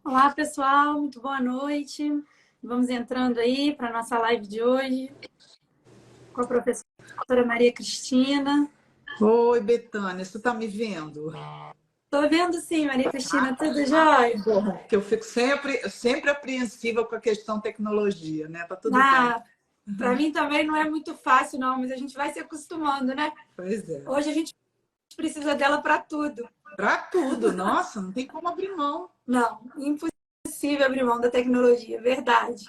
Olá, pessoal, muito boa noite. Vamos entrando aí para a nossa live de hoje com a professora Maria Cristina. Oi, Betânia, você está me vendo? Estou vendo sim, Maria Cristina, tudo jóia? Bom, que eu fico sempre apreensiva com a questão tecnologia, né? Tá tudo bem. Ah, para mim também não é muito fácil, não, mas a gente vai se acostumando, né? Pois é. Hoje a gente precisa dela para tudo. Para tudo, nossa, não tem como abrir mão. Não, impossível abrir mão da tecnologia, verdade.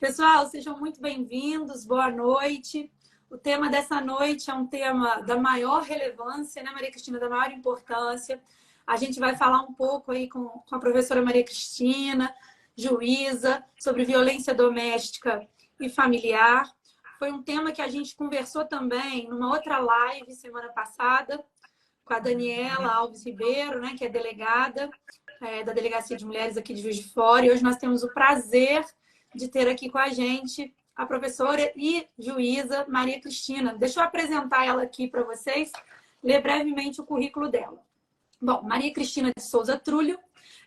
Pessoal, sejam muito bem-vindos, boa noite. O tema dessa noite é um tema da maior relevância, né, Maria Cristina, da maior importância. A gente vai falar um pouco aí com a professora Maria Cristina, juíza, sobre violência doméstica e familiar. Foi um tema que a gente conversou também numa outra live semana passada com a Daniela Alves Ribeiro, né, que é delegada da Delegacia de Mulheres aqui de Juiz de Fora. E hoje nós temos o prazer de ter aqui com a gente a professora e juíza Maria Cristina. Deixa eu apresentar ela aqui para vocês, ler brevemente o currículo dela. Bom, Maria Cristina de Souza Trulho,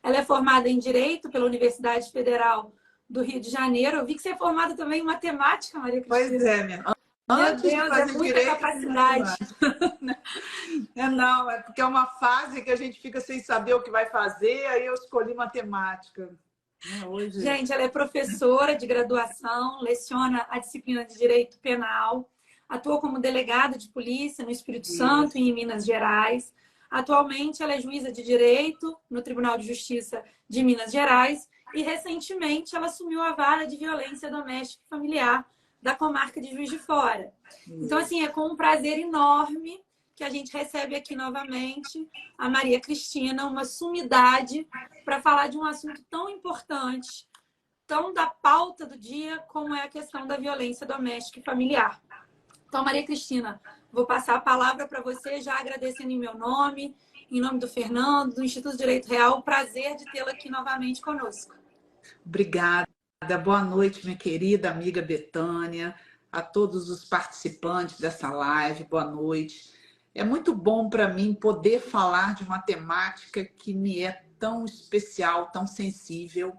ela é formada em Direito pela Universidade Federal do Rio de Janeiro. Eu vi que você é formada também em Matemática, Maria Cristina. Pois é, minha. Meu Antes de Deus, é fazer muita direito, capacidade. não, é porque é uma fase que a gente fica sem saber o que vai fazer, aí eu escolhi matemática. Hoje... Gente, ela é professora de graduação, leciona a disciplina de Direito Penal, atua como delegada de polícia no Espírito Santo e em Minas Gerais. Atualmente, ela é juíza de Direito no Tribunal de Justiça de Minas Gerais e, recentemente, ela assumiu a vara de violência doméstica e familiar da comarca de Juiz de Fora. Então, assim, é com um prazer enorme que a gente recebe aqui novamente a Maria Cristina, uma sumidade, para falar de um assunto tão importante, tão da pauta do dia, como é a questão da violência doméstica e familiar. Então, Maria Cristina, vou passar a palavra para você, já agradecendo em meu nome, em nome do Fernando, do Instituto Direito Real, o prazer de tê-la aqui novamente conosco. Obrigada. Boa noite, minha querida amiga Betânia, a todos os participantes dessa live, boa noite. É muito bom para mim poder falar de uma temática que me é tão especial, tão sensível.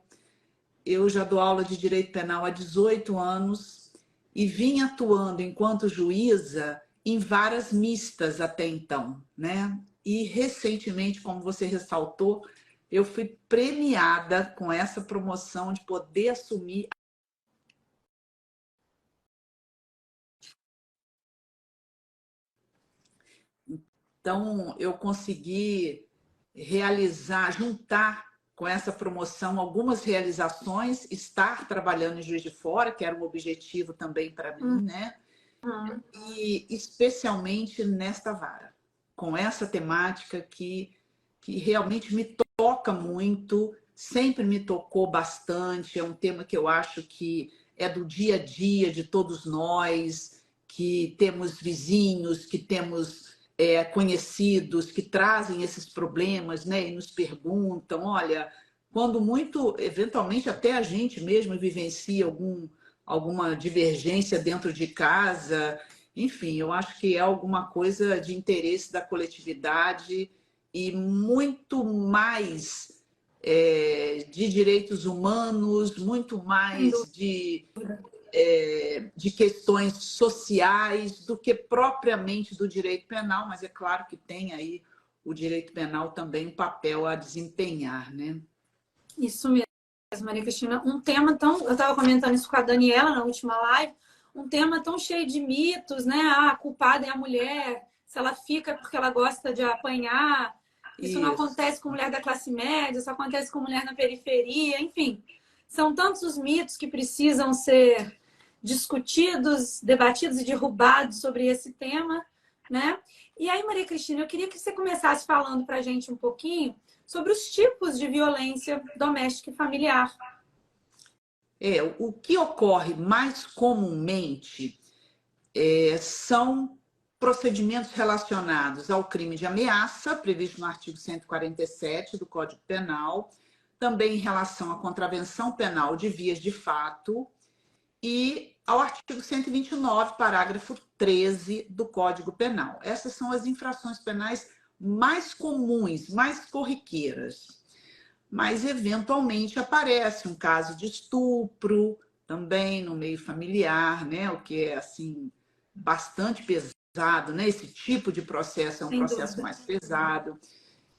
Eu já dou aula de Direito Penal há 18 anos e vim atuando enquanto juíza em varas mistas até então, né? E recentemente, como você ressaltou, eu fui premiada com essa promoção de poder assumir. Então, eu consegui realizar, juntar com essa promoção algumas realizações, estar trabalhando em Juiz de Fora, que era um objetivo também para mim, né? E especialmente nesta vara, com essa temática que realmente me toca muito, sempre me tocou bastante, é um tema que eu acho que é do dia a dia de todos nós, que temos vizinhos, que temos conhecidos que trazem esses problemas, né, e nos perguntam, olha, quando muito, eventualmente até a gente mesmo vivencia alguma divergência dentro de casa, enfim, eu acho que é alguma coisa de interesse da coletividade e muito mais de direitos humanos, muito mais de questões sociais do que propriamente do direito penal, mas é claro que tem aí o direito penal também um papel a desempenhar, né? Isso mesmo, Maria Cristina. Um tema tão... Eu estava comentando isso com a Daniela na última live, um tema tão cheio de mitos, né? Ah, a culpada é a mulher, se ela fica porque ela gosta de apanhar. Isso não acontece com mulher da classe média, isso acontece com mulher na periferia, enfim. São tantos os mitos que precisam ser discutidos, debatidos e derrubados sobre esse tema, né? E aí, Maria Cristina, eu queria que você começasse falando para a gente um pouquinho sobre os tipos de violência doméstica e familiar. O que ocorre mais comumente são procedimentos relacionados ao crime de ameaça, previsto no artigo 147 do Código Penal, também em relação à contravenção penal de vias de fato e ao artigo 129, parágrafo 13 do Código Penal. Essas são as infrações penais mais comuns, mais corriqueiras. mas eventualmente aparece um caso de estupro também no meio familiar, né? O que é assim bastante pesado, né? Esse tipo de processo é um Sem processo dúvida. mais pesado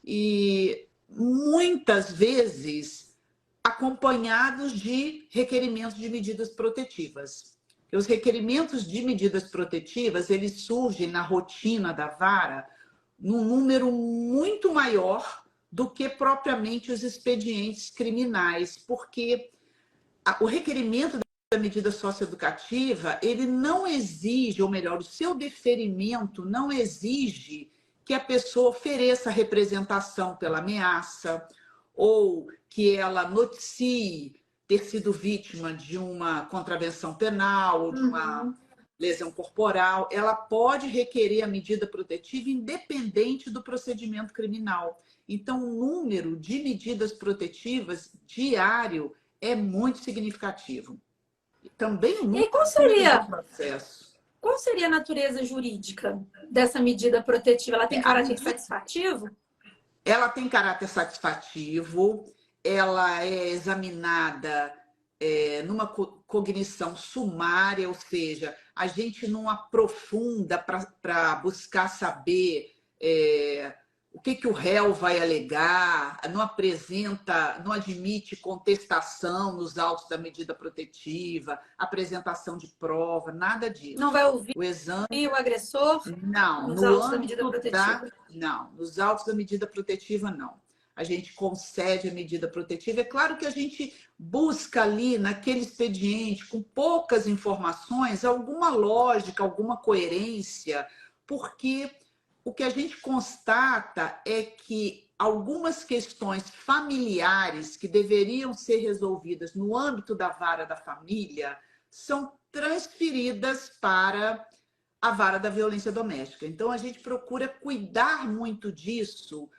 e muitas vezes acompanhados de requerimentos de medidas protetivas. Os requerimentos de medidas protetivas, eles surgem na rotina da vara num número muito maior do que propriamente os expedientes criminais, porque o requerimento da medida socioeducativa, ele não exige, ou melhor, o seu deferimento não exige que a pessoa ofereça representação pela ameaça ou que ela noticie ter sido vítima de uma contravenção penal ou de uma lesão corporal. Ela pode requerer a medida protetiva independente do procedimento criminal. Então, o número de medidas protetivas diário é muito significativo. Também o E número qual do seria, processo. qual seria a natureza jurídica dessa medida protetiva? Ela tem A caráter medida, satisfativo? ela tem caráter satisfativo, ela é examinada numa cognição sumária, ou seja, a gente não aprofunda para buscar saber o que o réu vai alegar, não apresenta, não admite contestação nos autos da medida protetiva, apresentação de prova, nada Não disso. vai ouvir O exame o agressor não, nos no autos da medida âmbito protetiva? não, nos autos da medida protetiva, não. A gente concede a medida protetiva. É claro que a gente busca ali, naquele expediente, com poucas informações, alguma lógica, alguma coerência, porque o que a gente constata é que algumas questões familiares que deveriam ser resolvidas no âmbito da vara da família são transferidas para a vara da violência doméstica. Então, a gente procura cuidar muito disso,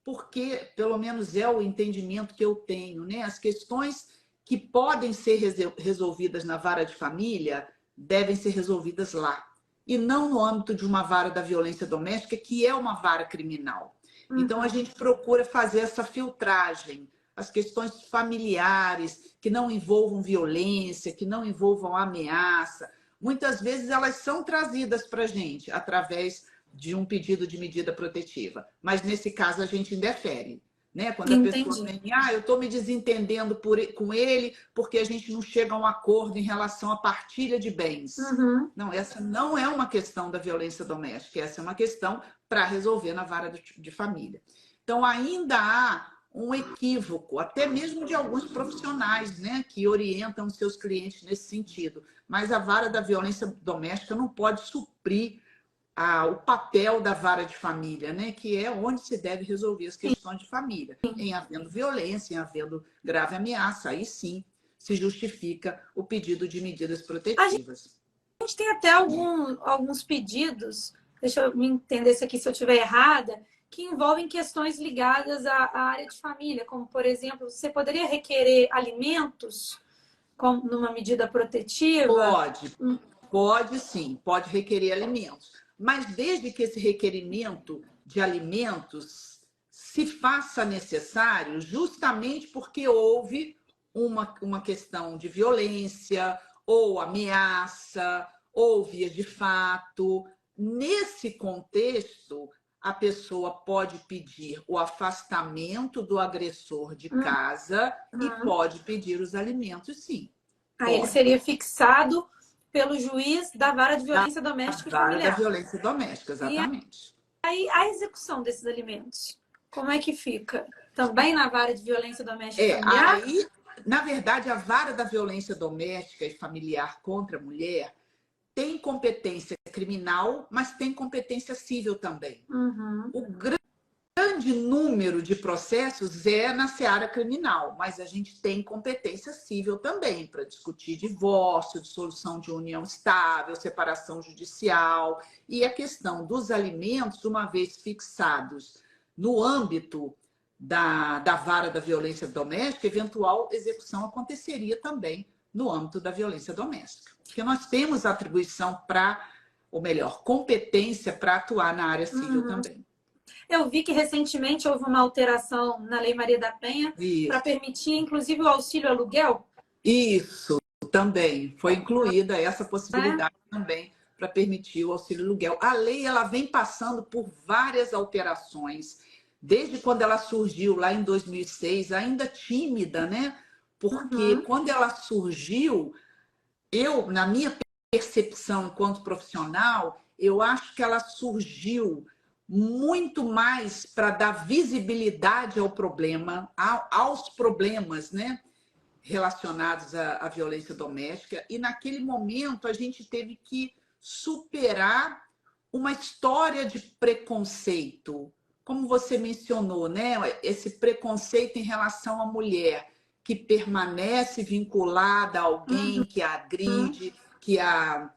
porque, pelo menos, é o entendimento que eu tenho, né? As questões que podem ser resolvidas na vara de família devem ser resolvidas lá, e não no âmbito de uma vara da violência doméstica, que é uma vara criminal. Então, a gente procura fazer essa filtragem. As questões familiares, que não envolvam violência, que não envolvam ameaça, muitas vezes elas são trazidas para a gente através de um pedido de medida protetiva. Mas, nesse caso, a gente indefere. Né? Quando a pessoa Entendi. vem, eu estou me desentendendo com ele porque a gente não chega a um acordo em relação à partilha de bens. Não, essa não é uma questão da violência doméstica, essa é uma questão para resolver na vara de família. Então, ainda há um equívoco, até mesmo de alguns profissionais, né, que orientam os seus clientes nesse sentido. Mas a vara da violência doméstica não pode suprir o papel da vara de família, né, que é onde se deve resolver as questões de família. Em havendo violência, em havendo grave ameaça, aí sim se justifica o pedido de medidas protetivas. A gente tem até alguns pedidos, deixa eu me entender isso aqui se eu estiver errada, que envolvem questões ligadas à área de família, como, por exemplo, você poderia requerer alimentos como numa medida protetiva? Pode sim, pode requerer alimentos. Mas desde que esse requerimento de alimentos se faça necessário, justamente porque houve uma questão de violência, ou ameaça, ou via de fato. Nesse contexto, a pessoa pode pedir o afastamento do agressor de casa e pode pedir os alimentos, sim. Aí ele seria fixado pelo juiz da vara de violência doméstica e familiar. Da violência doméstica, exatamente. E aí a execução desses alimentos, como é que fica? Também na vara de violência doméstica e familiar? Aí, na verdade, a vara da violência doméstica e familiar contra a mulher tem competência criminal, mas tem competência civil também. O grande número de processos é na seara criminal, mas a gente tem competência civil também para discutir divórcio, dissolução de união estável, separação judicial. E a questão dos alimentos, uma vez fixados no âmbito da vara da violência doméstica, eventual execução aconteceria também no âmbito da violência doméstica. Porque nós temos atribuição para, ou melhor, competência para atuar na área civil também. Eu vi que recentemente houve uma alteração na Lei Maria da Penha para Isso. permitir, inclusive, o auxílio aluguel. Isso também foi incluída essa Né? possibilidade também para permitir o auxílio aluguel. A lei ela vem passando por várias alterações, desde quando ela surgiu lá em 2006, ainda tímida, né? Porque Uhum. quando ela surgiu, eu, na minha percepção enquanto profissional, eu acho que ela surgiu muito mais para dar visibilidade ao problema, aos problemas, né? Relacionados à violência doméstica, e naquele momento a gente teve que superar uma história de preconceito, como você mencionou, né? Esse preconceito em relação à mulher que permanece vinculada a alguém que a Uhum. agride, que a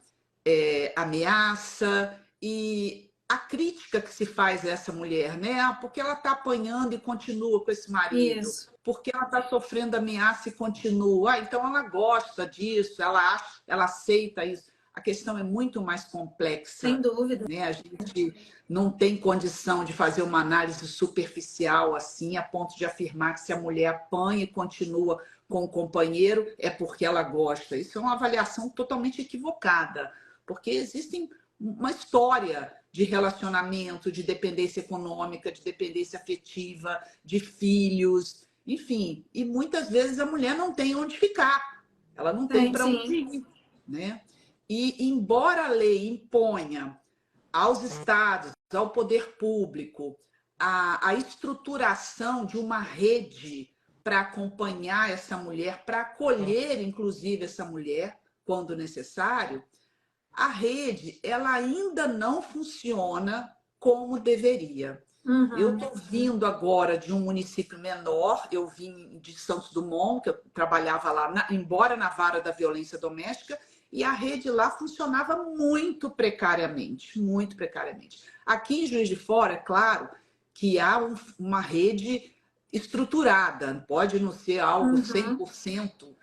ameaça, e a crítica que se faz a essa mulher, né? Ah, porque ela está apanhando e continua com esse marido, Isso, porque ela está sofrendo ameaça e continua. Ah, então ela gosta disso, ela aceita isso. A questão é muito mais sem complexa, dúvida. né? A gente não tem condição de fazer uma análise superficial assim, a ponto de afirmar que se a mulher apanha e continua com o companheiro é porque ela gosta. Isso é uma avaliação totalmente equivocada, porque existem uma história de relacionamento, de dependência econômica, de dependência afetiva, de filhos, enfim. E muitas vezes a mulher não tem onde ficar, ela não tem Sim, para onde sim. ir, né? E embora a lei imponha aos estados, ao poder público, a estruturação de uma rede para acompanhar essa mulher, para acolher, inclusive, essa mulher, quando necessário, a rede ela ainda não funciona como deveria. Eu Uhum. estou vindo agora de um município menor, eu vim de Santos Dumont, que eu trabalhava lá, embora na vara da violência doméstica, e a rede lá funcionava muito precariamente, muito precariamente. Aqui em Juiz de Fora, é claro que há uma rede estruturada, pode não ser algo Uhum. 100%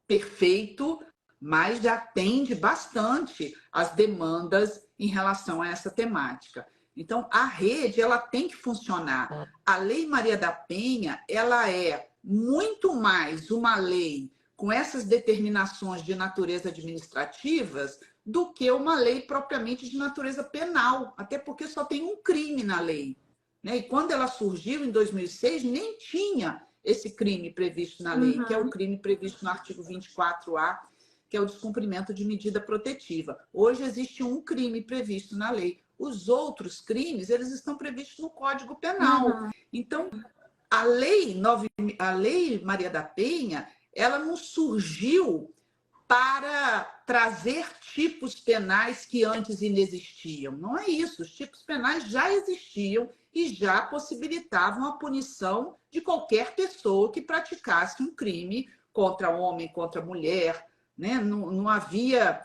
perfeito, mas já atende bastante as demandas em relação a essa temática. Então, a rede ela tem que funcionar. A Lei Maria da Penha ela é muito mais uma lei com essas determinações de natureza administrativas do que uma lei propriamente de natureza penal, até porque só tem um crime na lei. Né? E quando ela surgiu em 2006, nem tinha esse crime previsto na lei, que é o Uhum. crime previsto no artigo 24A, que é o descumprimento de medida protetiva. Hoje existe um crime previsto na lei. Os outros crimes, eles estão previstos no Código Penal. Uhum. Então, a lei Maria da Penha, ela não surgiu para trazer tipos penais que antes inexistiam. Não é isso. Os tipos penais já existiam e já possibilitavam a punição de qualquer pessoa que praticasse um crime contra homem, contra mulher. Né? Não havia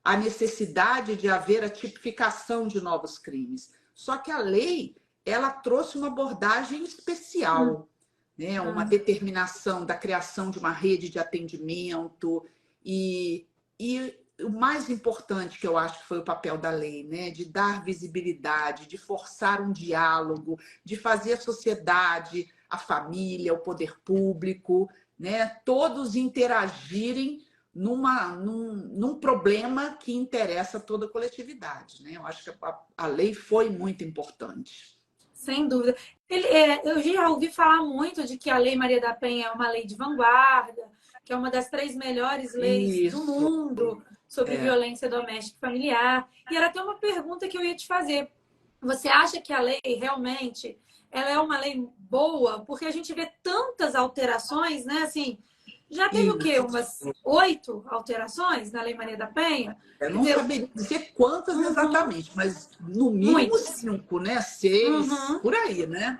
a necessidade de haver a tipificação de novos crimes. Só que a lei ela trouxe uma abordagem especial, né? Uma Uhum. determinação da criação de uma rede de atendimento e o mais importante que eu acho que foi o papel da lei, né? De dar visibilidade, de forçar um diálogo, de fazer a sociedade, a família, o poder público, né? Todos interagirem num problema que interessa a toda a coletividade, né? Eu acho que a lei foi muito importante. Sem dúvida. Eu já ouvi falar muito de que a Lei Maria da Penha é uma lei de vanguarda, que é uma das 3 melhores leis do Isso, mundo sobre é. violência doméstica e familiar. E era até uma pergunta que eu ia te fazer. Você acha que a lei realmente ela é uma lei boa? Porque a gente vê tantas alterações, né? Assim, já teve o quê? Isso. Umas 8 alterações na Lei Maria da Penha? Eu Quer não dizer, saberia dizer quantas uhum, exatamente, mas no mínimo muitas. 5, né? 6, Uhum, por aí, né?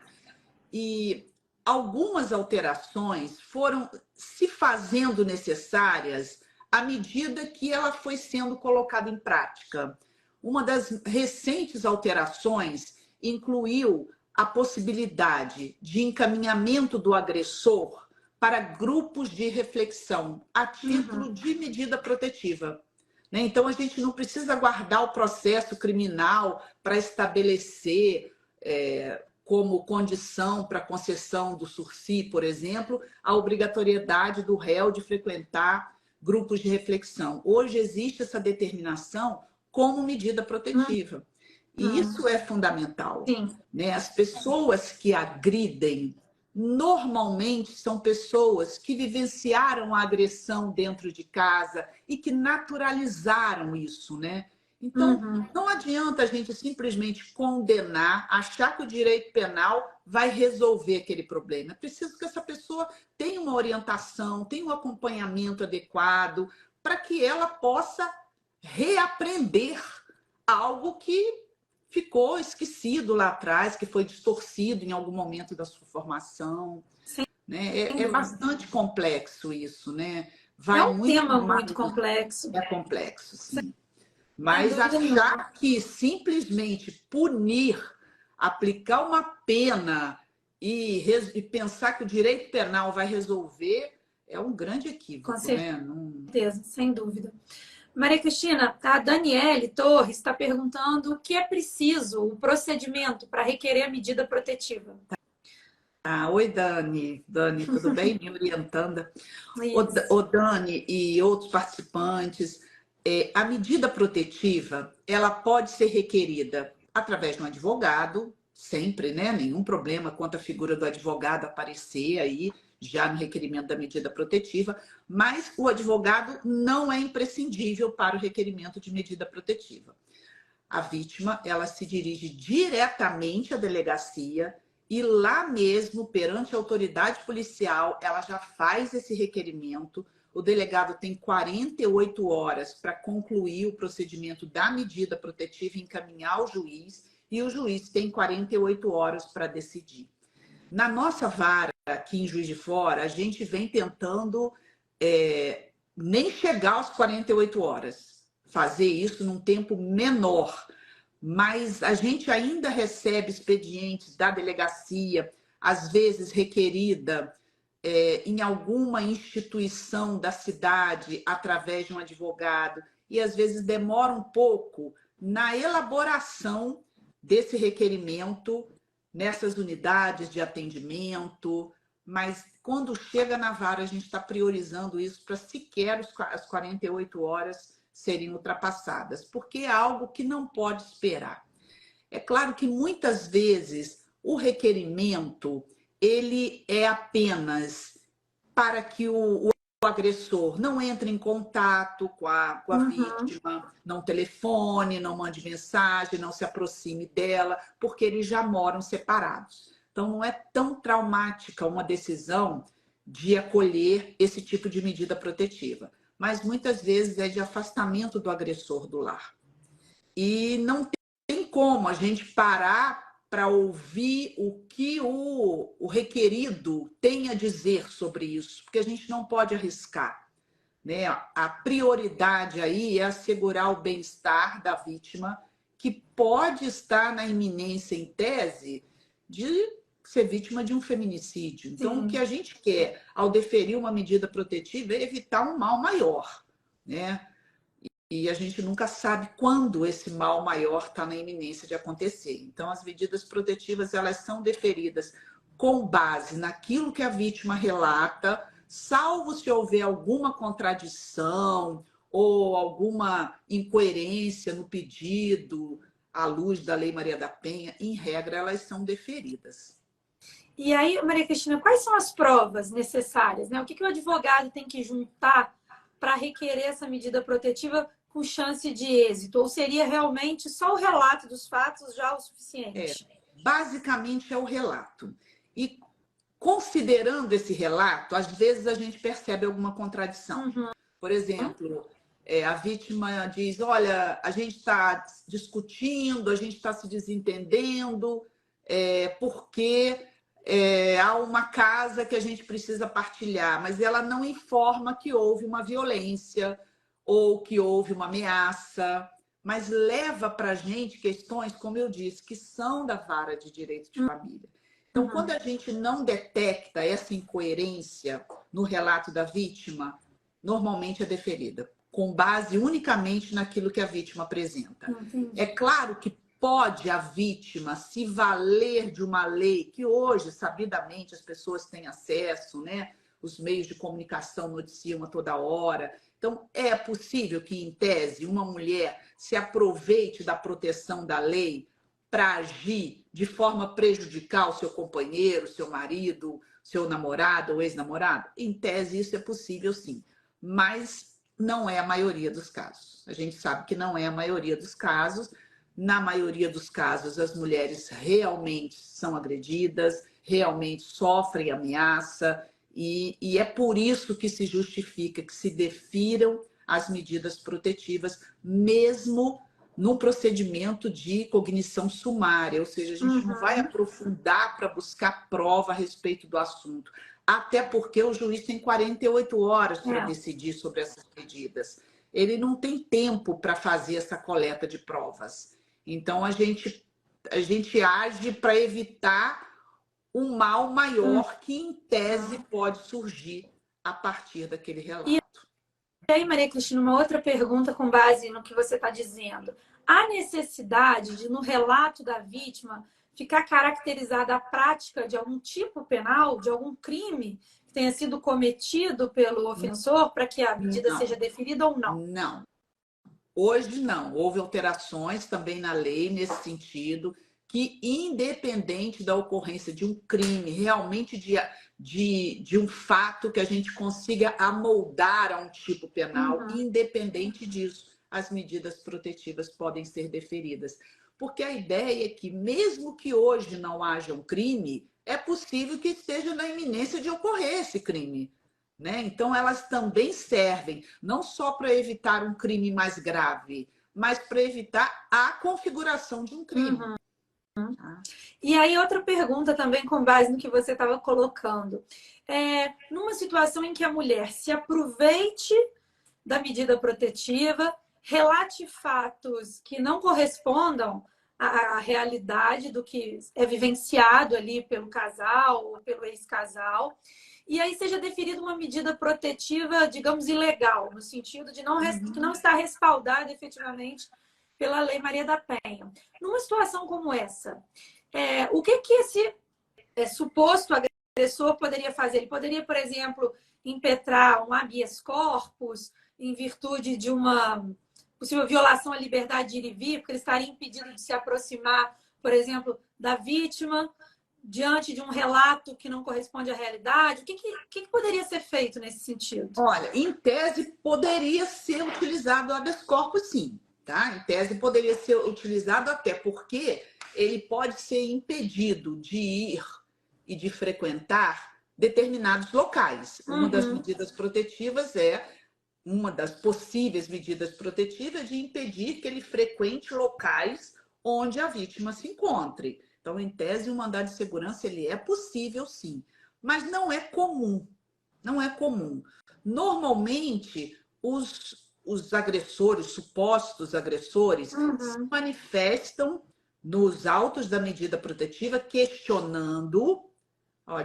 E algumas alterações foram se fazendo necessárias à medida que ela foi sendo colocada em prática. Uma das recentes alterações incluiu a possibilidade de encaminhamento do agressor para grupos de reflexão a uhum. título de medida protetiva. né? Então, a gente não precisa guardar o processo criminal para estabelecer como condição para a concessão do sursi, por exemplo, a obrigatoriedade do réu de frequentar grupos de reflexão. Hoje existe essa determinação como medida protetiva. E isso é fundamental. Sim. Né? As pessoas que agridem normalmente são pessoas que vivenciaram a agressão dentro de casa e que naturalizaram isso, né? Então, não adianta a gente simplesmente condenar, achar que o direito penal vai resolver aquele problema. É preciso que essa pessoa tenha uma orientação, tenha um acompanhamento adequado para que ela possa reaprender algo que ficou esquecido lá atrás, que foi distorcido em algum momento da sua formação. Sim. Né? É bastante complexo isso, né? É um tema muito complexo. É complexo, sim. Mas achar que simplesmente punir, aplicar uma pena e pensar que o direito penal vai resolver é um grande equívoco. Com certeza, sem dúvida. Maria Cristina, a Daniele Torres está perguntando o que é preciso, o procedimento para requerer a medida protetiva. Oi, Dani. Dani, tudo bem? Me orientando. O Dani e outros participantes, a medida protetiva, ela pode ser requerida através de um advogado, sempre, né? Nenhum problema quanto à figura do advogado aparecer aí, já no requerimento da medida protetiva, mas o advogado não é imprescindível para o requerimento de medida protetiva. A vítima, ela se dirige diretamente à delegacia e lá mesmo, perante a autoridade policial, ela já faz esse requerimento. O delegado tem 48 horas para concluir o procedimento da medida protetiva e encaminhar ao juiz, e o juiz tem 48 horas para decidir. Na nossa vara, aqui em Juiz de Fora, a gente vem tentando nem chegar aos 48 horas, fazer isso num tempo menor, mas a gente ainda recebe expedientes da delegacia, às vezes requerida em alguma instituição da cidade, através de um advogado, e às vezes demora um pouco na elaboração desse requerimento nessas unidades de atendimento, mas quando chega na vara, a gente está priorizando isso para sequer as 48 horas serem ultrapassadas, porque é algo que não pode esperar. É claro que muitas vezes o requerimento ele é apenas para que o agressor não entre em contato com a vítima, não telefone, não mande mensagem, não se aproxime dela, porque eles já moram separados. Então, não é tão traumática uma decisão de acolher esse tipo de medida protetiva, mas muitas vezes é de afastamento do agressor do lar. E não tem como a gente parar para ouvir o que o requerido tem a dizer sobre isso, porque a gente não pode arriscar. Né? A prioridade aí é assegurar o bem-estar da vítima, que pode estar na iminência, em tese, de ser vítima de um feminicídio. Então, o que a gente quer, ao deferir uma medida protetiva, é evitar um mal maior, né? E a gente nunca sabe quando esse mal maior está na iminência de acontecer. Então, as medidas protetivas, elas são deferidas com base naquilo que a vítima relata, salvo se houver alguma contradição ou alguma incoerência no pedido à luz da Lei Maria da Penha, em regra, elas são deferidas. E aí, Maria Cristina, quais são as provas necessárias? Né? O que o advogado tem que juntar para requerer essa medida protetiva com chance de êxito? Ou seria realmente só o relato dos fatos já o suficiente? Basicamente é o relato. E considerando esse relato, às vezes a gente percebe alguma contradição. Por exemplo, a vítima diz, olha, a gente está discutindo, a gente está se desentendendo, porque há uma casa que a gente precisa partilhar, mas ela não informa que houve uma violência ou que houve uma ameaça, mas leva para a gente questões, como eu disse, que são da vara de direito de família. Então, quando a gente não detecta essa incoerência no relato da vítima, normalmente é deferida. com base unicamente naquilo que a vítima apresenta. Entendi. É claro que pode a vítima se valer de uma lei que hoje, sabidamente, as pessoas têm acesso, né? Os meios de comunicação noticiam a toda hora. Então, é possível que, em tese, uma mulher se aproveite da proteção da lei para agir de forma prejudicial ao seu companheiro, seu marido, seu namorado ou ex-namorado? Em tese, isso é possível, sim. Mas não é a maioria dos casos. A gente sabe que não é a maioria dos casos. Na maioria dos casos, as mulheres realmente são agredidas, realmente sofrem ameaça, e é por isso que se justifica que se defiram as medidas protetivas, mesmo no procedimento de cognição sumária, ou seja, a gente não vai aprofundar para buscar prova a respeito do assunto, até porque o juiz tem 48 horas para decidir sobre essas medidas. Ele não tem tempo para fazer essa coleta de provas. Então, a gente age para evitar um mal maior que, em tese, pode surgir a partir daquele relato. E aí, Maria Cristina, uma outra pergunta com base no que você está dizendo. Há necessidade de, no relato da vítima, ficar caracterizada a prática de algum tipo penal, de algum crime que tenha sido cometido pelo ofensor para que a medida seja deferida ou não? Não. Hoje não. Houve alterações também na lei nesse sentido, que independente da ocorrência de um crime, realmente de um fato que a gente consiga amoldar a um tipo penal, independente disso, as medidas protetivas podem ser deferidas. Porque a ideia é que, mesmo que hoje não haja um crime, é possível que esteja na iminência de ocorrer esse crime. Né? Então, elas também servem não só para evitar um crime mais grave, mas para evitar a configuração de um crime. E aí, outra pergunta também com base no que você estava colocando. Numa situação em que a mulher se aproveite da medida protetiva, relate fatos que não correspondam à realidade do que é vivenciado ali pelo casal ou pelo ex-casal, e aí seja deferida uma medida protetiva, digamos, ilegal, no sentido de que não está respaldada efetivamente pela Lei Maria da Penha. Numa situação como essa, o que esse suposto agressor poderia fazer? Ele poderia, por exemplo, impetrar um habeas corpus em virtude de uma possível violação à liberdade de ir e vir, porque ele estaria impedido de se aproximar, por exemplo, da vítima, diante de um relato que não corresponde à realidade. O que poderia ser feito nesse sentido? Olha, em tese, poderia ser utilizado o habeas corpus, sim. Tá? Em tese, poderia ser utilizado, até porque ele pode ser impedido de ir e de frequentar determinados locais. Uma das medidas protetivas uma das possíveis medidas protetivas de impedir que ele frequente locais onde a vítima se encontre. Então, em tese, o mandado de segurança ele é possível, sim, mas não é comum. Não é comum. Normalmente, os agressores, supostos agressores, se manifestam nos autos da medida protetiva questionando,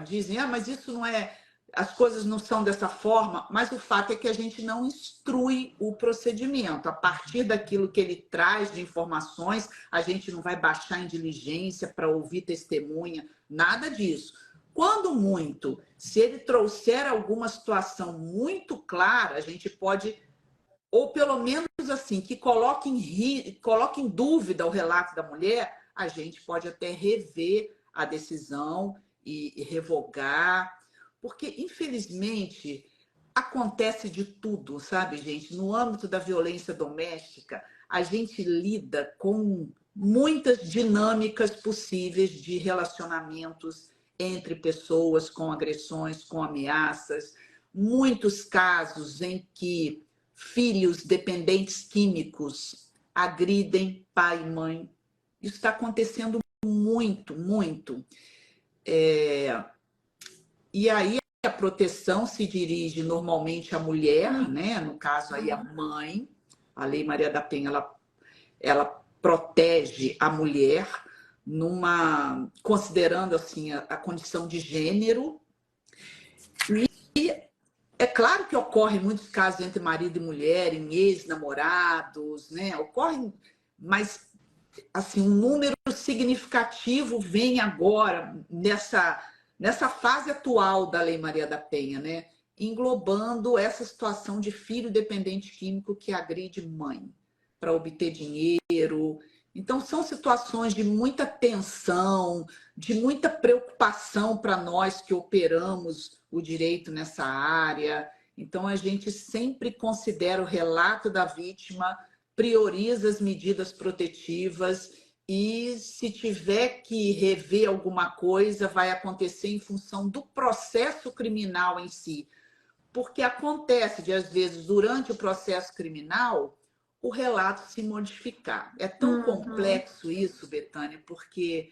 dizem, mas isso não é, as coisas não são dessa forma, mas o fato é que a gente não instrui o procedimento. A partir daquilo que ele traz de informações, a gente não vai baixar em diligência para ouvir testemunha, nada disso. Quando muito, se ele trouxer alguma situação muito clara, a gente pode, ou pelo menos assim, que coloque em dúvida o relato da mulher, a gente pode até rever a decisão e revogar, porque, infelizmente, acontece de tudo, sabe, gente? No âmbito da violência doméstica, a gente lida com muitas dinâmicas possíveis de relacionamentos entre pessoas com agressões, com ameaças, muitos casos em que filhos dependentes químicos agridem pai e mãe. Isso está acontecendo muito, muito. E aí a proteção se dirige normalmente à mulher, né? No caso aí a mãe. A Lei Maria da Penha, ela protege a mulher considerando assim a condição de gênero. E É claro que ocorrem muitos casos entre marido e mulher, em ex-namorados, né? Ocorrem, mas assim, um número significativo vem agora nessa fase atual da Lei Maria da Penha, né? Englobando essa situação de filho dependente químico que agride mãe para obter dinheiro. Então, são situações de muita tensão, de muita preocupação para nós que operamos o direito nessa área. Então, a gente sempre considera o relato da vítima, prioriza as medidas protetivas e, se tiver que rever alguma coisa, vai acontecer em função do processo criminal em si. Porque acontece de, às vezes, durante o processo criminal, o relato se modificar. É tão complexo isso, Betânia, porque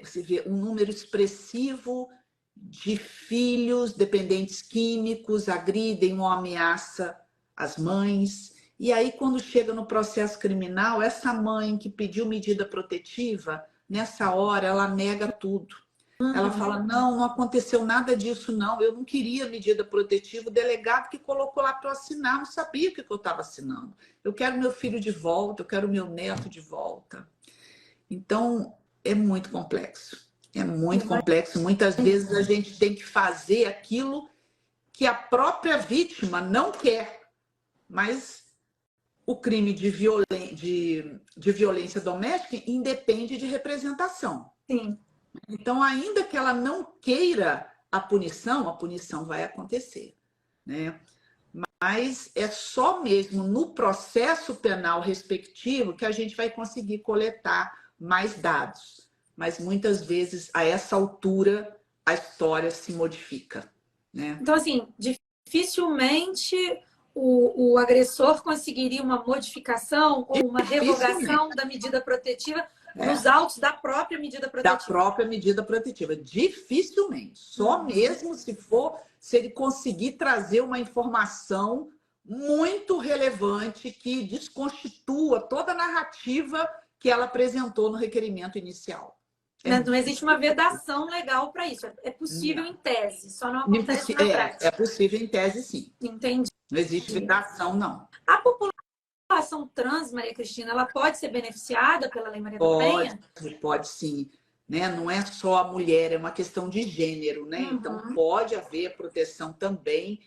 você vê um número expressivo de filhos dependentes químicos agridem ou ameaçam as mães. E aí, quando chega no processo criminal, essa mãe que pediu medida protetiva, nessa hora, ela nega tudo. Ela fala, não, não aconteceu nada disso, não. Eu não queria medida protetiva. O delegado que colocou lá para eu assinar, não sabia o que eu estava assinando. Eu quero meu filho de volta, eu quero meu neto de volta. Então, é muito complexo. É muito complexo. Muitas vezes a gente tem que fazer aquilo que a própria vítima não quer. Mas o crime de violência doméstica independe de representação. Sim. Então, ainda que ela não queira a punição vai acontecer, né? Mas é só mesmo no processo penal respectivo que a gente vai conseguir coletar mais dados. Mas muitas vezes, a essa altura, a história se modifica, né? Então, assim, dificilmente o agressor conseguiria uma modificação ou uma revogação da medida protetiva nos autos da própria medida protetiva. Da própria medida protetiva. Dificilmente. Só mesmo se ele conseguir trazer uma informação muito relevante que desconstitua toda a narrativa que ela apresentou no requerimento inicial. Não existe uma vedação legal para isso. É possível em tese, só não acontece na prática. É possível em tese, sim. Entendi. Não existe vedação, não. A população trans, Maria Cristina, ela pode ser beneficiada pela Lei Maria da Penha? Pode sim. Né? Não é só a mulher, é uma questão de gênero, né? Então pode haver proteção também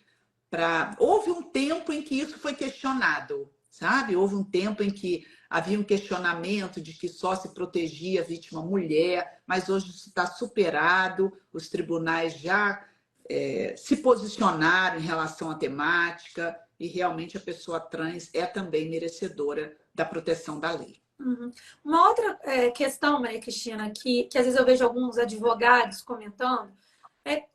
para. Houve um tempo em que isso foi questionado, sabe? Houve um tempo em que havia um questionamento de que só se protegia a vítima mulher, mas hoje isso está superado, os tribunais já se posicionaram em relação à temática e realmente a pessoa trans é também merecedora da proteção da lei. Uma outra questão, Maria Cristina, que às vezes eu vejo alguns advogados comentando,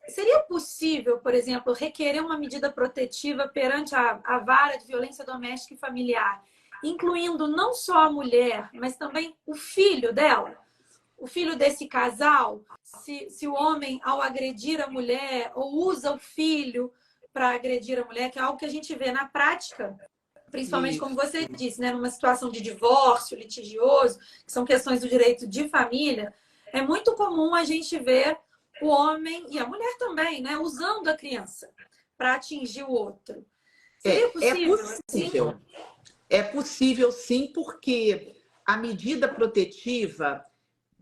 seria possível, por exemplo, requerer uma medida protetiva perante a vara de violência doméstica e familiar, incluindo não só a mulher, mas também o filho dela? O filho desse casal, se o homem, ao agredir a mulher, ou usa o filho para agredir a mulher, que é algo que a gente vê na prática, principalmente, como você disse, né, numa situação de divórcio litigioso, que são questões do direito de família, é muito comum a gente ver o homem e a mulher também, né, usando a criança para atingir o outro. Seria possível? Possível. É possível, sim, porque a medida protetiva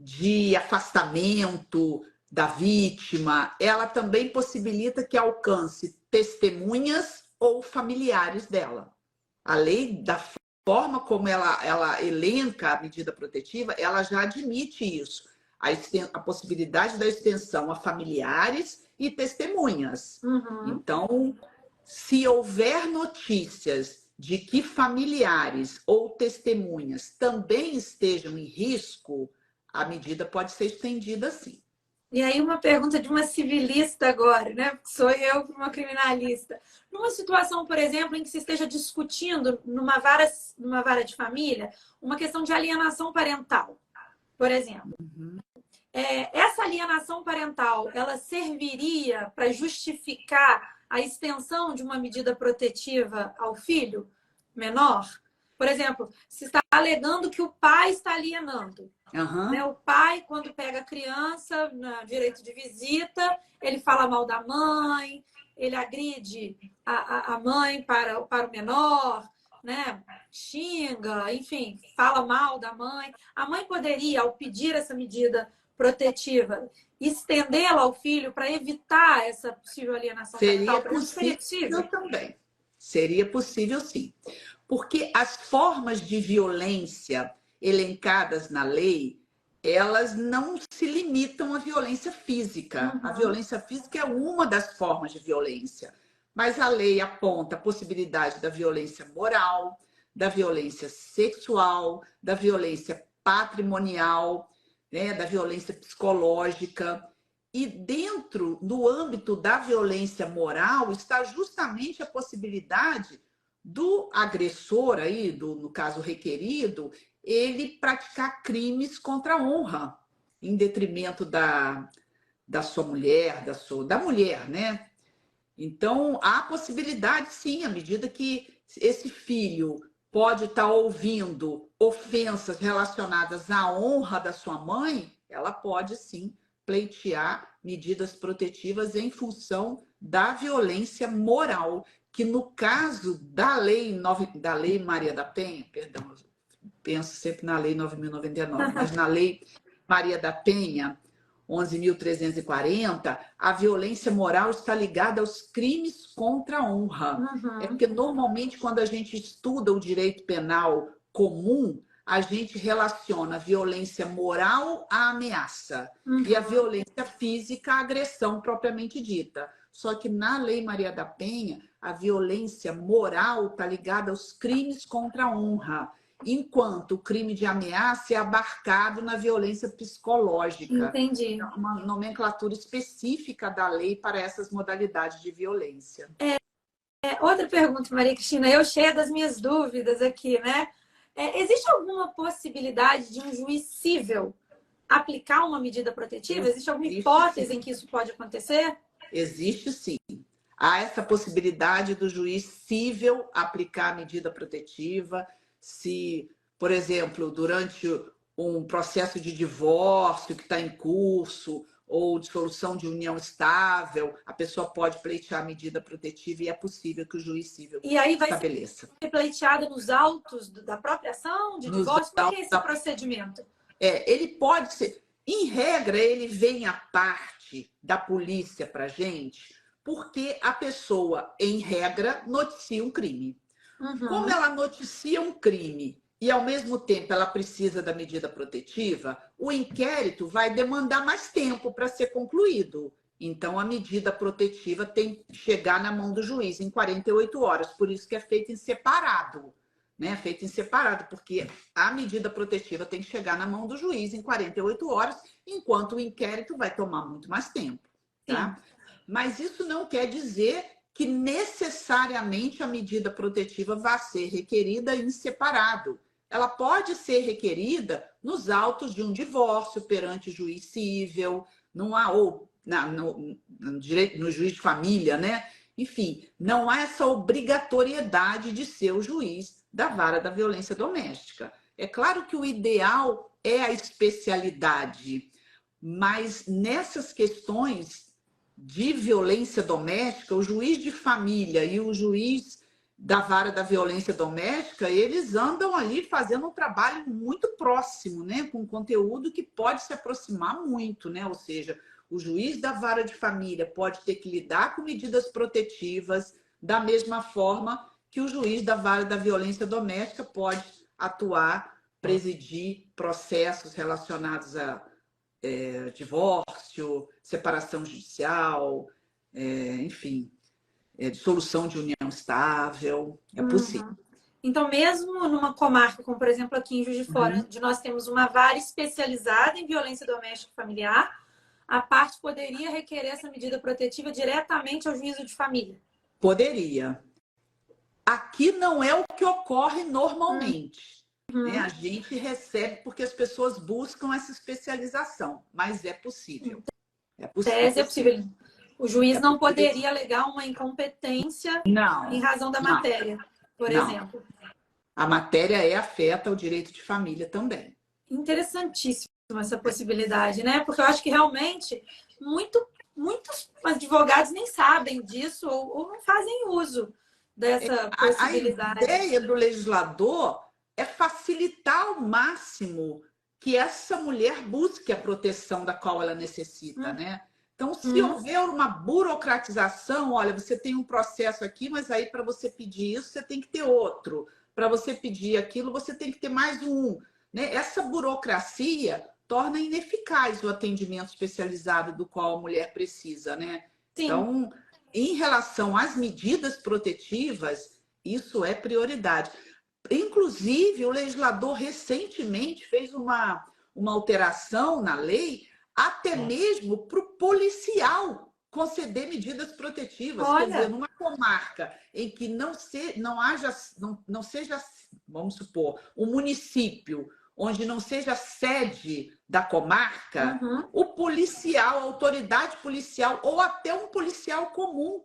de afastamento da vítima, ela também possibilita que alcance testemunhas ou familiares dela. A lei, da forma como ela elenca a medida protetiva, ela já admite isso. A possibilidade da extensão a familiares e testemunhas. Então, se houver notícias de que familiares ou testemunhas também estejam em risco, a medida pode ser estendida, sim. E aí uma pergunta de uma civilista agora, né? Sou eu uma criminalista. Numa situação, por exemplo, em que se esteja discutindo numa vara de família uma questão de alienação parental, por exemplo. Essa alienação parental, ela serviria para justificar a extensão de uma medida protetiva ao filho menor? Por exemplo, se está alegando que o pai está alienando. Né? O pai, quando pega a criança, no direito de visita, ele fala mal da mãe, ele agride a mãe para o menor, né? Xinga, enfim, fala mal da mãe. A mãe poderia, ao pedir essa medida protetiva, estendê-la ao filho para evitar essa possível alienação Seria parental? Por exemplo, seria possível? também. Seria possível, sim. Porque as formas de violência elencadas na lei, elas não se limitam à violência física. A violência física é uma das formas de violência. Mas a lei aponta a possibilidade da violência moral, da violência sexual, da violência patrimonial, né, da violência psicológica. E dentro do âmbito da violência moral está justamente a possibilidade do agressor aí, no caso requerido, ele praticar crimes contra a honra, em detrimento da sua mulher, da mulher, né? Então, há possibilidade, sim, à medida que esse filho pode estar ouvindo ofensas relacionadas à honra da sua mãe, ela pode, sim, pleitear medidas protetivas em função da violência moral, que no caso da lei Maria da Penha, perdão, penso sempre na lei 9.099, mas na lei Maria da Penha, 11.340, a violência moral está ligada aos crimes contra a honra. É porque, normalmente, quando a gente estuda o direito penal comum, a gente relaciona a violência moral à ameaça e a violência física à agressão propriamente dita. Só que na Lei Maria da Penha, a violência moral está ligada aos crimes contra a honra, enquanto o crime de ameaça é abarcado na violência psicológica. Entendi. É uma nomenclatura específica da lei para essas modalidades de violência. Outra pergunta, Maria Cristina, eu cheia das minhas dúvidas aqui, né? Existe alguma possibilidade de um juiz cível aplicar uma medida protetiva? Existe alguma hipótese em que isso pode acontecer? Existe, sim. Há essa possibilidade do juiz cível aplicar a medida protetiva se, por exemplo, durante um processo de divórcio que está em curso ou dissolução de união estável, a pessoa pode pleitear a medida protetiva e é possível que o juiz civil e aí vai estabeleça. Ser pleiteada nos autos da própria ação de divórcio? Como é que é esse procedimento? Ele pode ser, em regra, ele vem à parte da polícia para a gente, porque a pessoa, em regra, noticia um crime. Como ela noticia um crime e, ao mesmo tempo, ela precisa da medida protetiva, o inquérito vai demandar mais tempo para ser concluído. Então, a medida protetiva tem que chegar na mão do juiz em 48 horas. Por isso que é feito em separado. Né? Feito em separado, porque a medida protetiva tem que chegar na mão do juiz em 48 horas, enquanto o inquérito vai tomar muito mais tempo. Tá? Mas isso não quer dizer que necessariamente a medida protetiva vai ser requerida em separado. Ela pode ser requerida nos autos de um divórcio perante juiz cível, ou no juiz de família, né? Enfim, não há essa obrigatoriedade de ser o juiz da vara da violência doméstica. É claro que o ideal é a especialidade, mas nessas questões de violência doméstica, o juiz de família e o juiz da vara da violência doméstica, eles andam ali fazendo um trabalho muito próximo, né? Com conteúdo que pode se aproximar muito, né? Ou seja, o juiz da vara de família pode ter que lidar com medidas protetivas da mesma forma que o juiz da vara da violência doméstica pode atuar, presidir processos relacionados a divórcio, separação judicial, enfim, dissolução de união estável, é possível. Então, mesmo numa comarca, como por exemplo aqui em Juiz de Fora, onde nós temos uma vara especializada em violência doméstica e familiar, a parte poderia requerer essa medida protetiva diretamente ao juízo de família? Poderia. Aqui não é o que ocorre normalmente. Né? A gente recebe porque as pessoas buscam essa especialização, mas é possível. É possível. O juiz não poderia alegar uma incompetência em razão da matéria, por exemplo. A matéria afeta o direito de família também. Interessantíssima essa possibilidade, né? Porque eu acho que realmente muitos advogados nem sabem disso ou não fazem uso dessa possibilidade. A ideia do legislador é facilitar ao máximo que essa mulher busque a proteção da qual ela necessita, né? Então, se houver uma burocratização, olha, você tem um processo aqui, mas aí para você pedir isso, você tem que ter outro. Para você pedir aquilo, você tem que ter mais um. Né? Essa burocracia torna ineficaz o atendimento especializado do qual a mulher precisa, né? Sim. Então, em relação às medidas protetivas, isso é prioridade. Inclusive, o legislador recentemente fez uma alteração na lei, até mesmo para o policial conceder medidas protetivas. Olha. Quer dizer, numa comarca em que não seja, vamos supor, um município onde não seja sede da comarca, o policial, a autoridade policial ou até um policial comum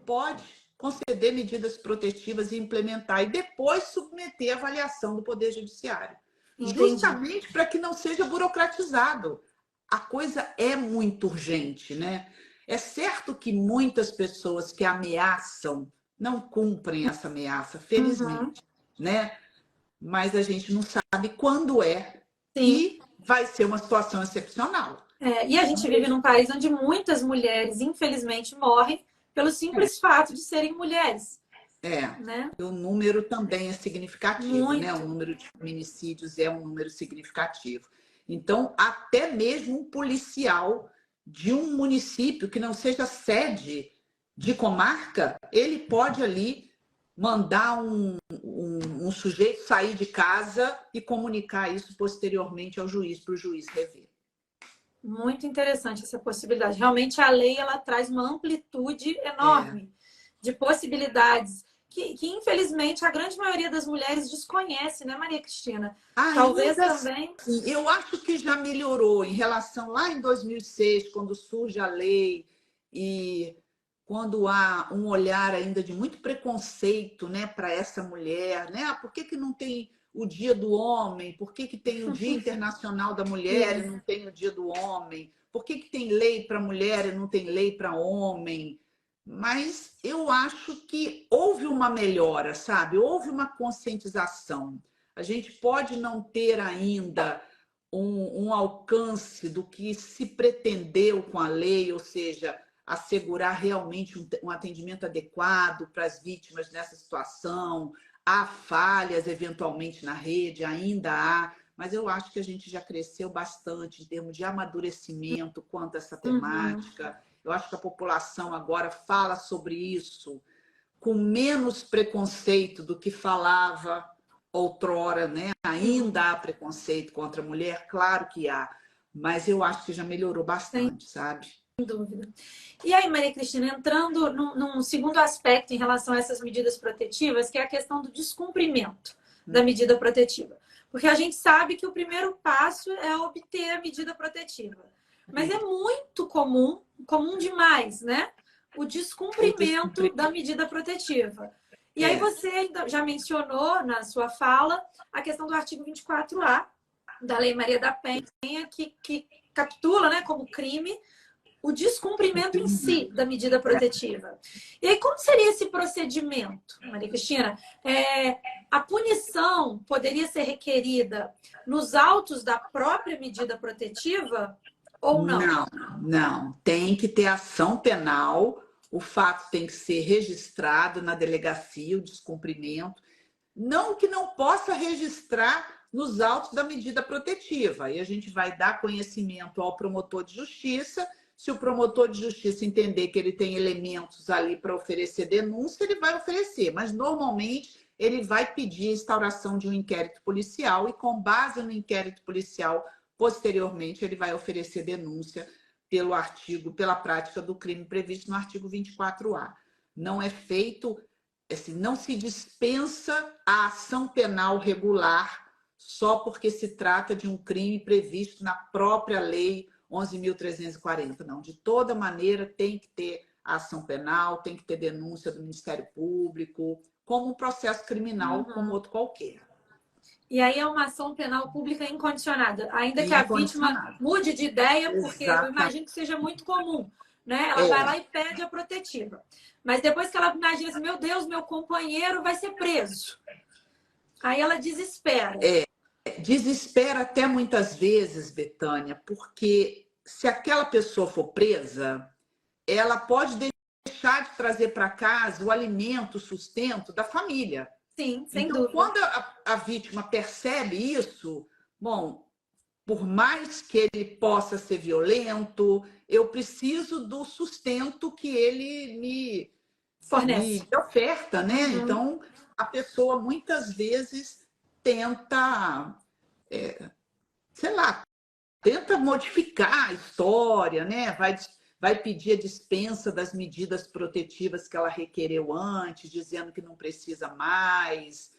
pode conceder medidas protetivas e implementar, e depois submeter a avaliação do Poder Judiciário. Entendi. Justamente para que não seja burocratizado. A coisa é muito urgente, né? É certo que muitas pessoas que ameaçam não cumprem essa ameaça, felizmente, né? Mas a gente não sabe quando é que vai ser uma situação excepcional. E a gente vive num país onde muitas mulheres, infelizmente, morrem pelo simples fato de serem mulheres. Né? O número também é significativo, muito. né? O número de feminicídios é um número significativo. Então, até mesmo um policial de um município que não seja sede de comarca, ele pode ali mandar um sujeito sair de casa e comunicar isso posteriormente ao juiz, para o juiz rever. Muito interessante essa possibilidade. Realmente a lei ela traz uma amplitude enorme de possibilidades que infelizmente a grande maioria das mulheres desconhece, né, Maria Cristina? Talvez também. Eu acho que já melhorou em relação lá em 2006, quando surge a lei e quando há um olhar ainda de muito preconceito, né, para essa mulher, né? Ah, por que não tem o Dia do Homem? Por que tem o Dia Internacional da Mulher e não tem o Dia do Homem? Por que tem lei para mulher e não tem lei para homem? Mas eu acho que houve uma melhora, sabe? Houve uma conscientização. A gente pode não ter ainda um alcance do que se pretendeu com a lei, ou seja, assegurar realmente um atendimento adequado para as vítimas nessa situação. Há falhas, eventualmente, na rede, ainda há, mas eu acho que a gente já cresceu bastante em termos de amadurecimento quanto a essa temática. Eu acho que a população agora fala sobre isso com menos preconceito do que falava outrora, né? Ainda há preconceito contra a mulher, claro que há, mas eu acho que já melhorou bastante, sabe? Sem dúvida. E aí, Maria Cristina, entrando num segundo aspecto em relação a essas medidas protetivas, que é a questão do descumprimento da medida protetiva. Porque a gente sabe que o primeiro passo é obter a medida protetiva. Mas é muito comum demais, né? O descumprimento da medida protetiva. E aí você ainda já mencionou na sua fala a questão do artigo 24A da Lei Maria da Penha, que capitula, né, como crime o descumprimento em si da medida protetiva. E aí, como seria esse procedimento, Maria Cristina? A punição poderia ser requerida nos autos da própria medida protetiva ou não? Não. Tem que ter ação penal, o fato tem que ser registrado na delegacia, o descumprimento. Não que não possa registrar nos autos da medida protetiva. Aí a gente vai dar conhecimento ao promotor de justiça. Se o promotor de justiça entender que ele tem elementos ali para oferecer denúncia, ele vai oferecer. Mas, normalmente, ele vai pedir a instauração de um inquérito policial e, com base no inquérito policial, posteriormente, ele vai oferecer denúncia pela prática do crime previsto no artigo 24A. Não é feito, assim, não se dispensa a ação penal regular só porque se trata de um crime previsto na própria lei 11.340. Não, de toda maneira tem que ter ação penal, tem que ter denúncia do Ministério Público, como um processo criminal, como outro qualquer. E aí é uma ação penal pública incondicionada, ainda que a vítima mude de ideia, porque eu imagino que seja muito comum. né? Ela vai lá e pede a protetiva. Mas depois que ela imagina assim, meu Deus, meu companheiro vai ser preso. Aí ela desespera. Desespera até muitas vezes, Betânia, porque se aquela pessoa for presa, ela pode deixar de trazer para casa o alimento, o sustento da família. Sim, sem então, dúvida. quando a vítima percebe isso, bom, por mais que ele possa ser violento, eu preciso do sustento que ele Fornece. me oferta, né? Então, a pessoa muitas vezes tenta, sei lá, tenta modificar a história, né? Vai pedir a dispensa das medidas protetivas que ela requereu antes, dizendo que não precisa mais.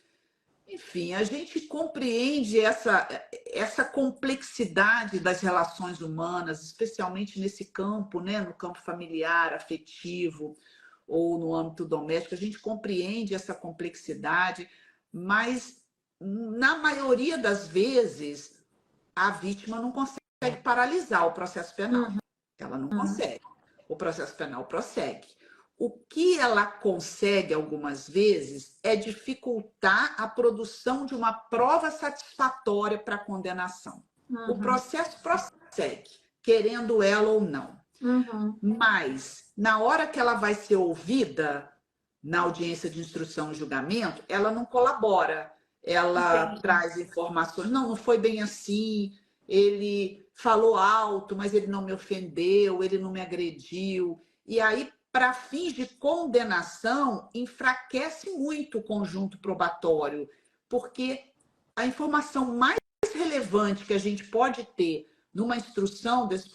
Enfim, a gente compreende essa complexidade das relações humanas, especialmente nesse campo, né? No campo familiar, afetivo ou no âmbito doméstico. A gente compreende essa complexidade, mas na maioria das vezes a vítima não consegue paralisar o processo penal. Ela não consegue. O processo penal prossegue. O que ela consegue algumas vezes é dificultar a produção de uma prova satisfatória para a condenação. O processo prossegue, querendo ela ou não. Mas, na hora que ela vai ser ouvida na audiência de instrução e julgamento, ela não colabora. Ela traz informações. Não foi bem assim. Ele falou alto, mas ele não me ofendeu, ele não me agrediu. E aí, para fins de condenação, enfraquece muito o conjunto probatório, porque a informação mais relevante que a gente pode ter numa instrução desse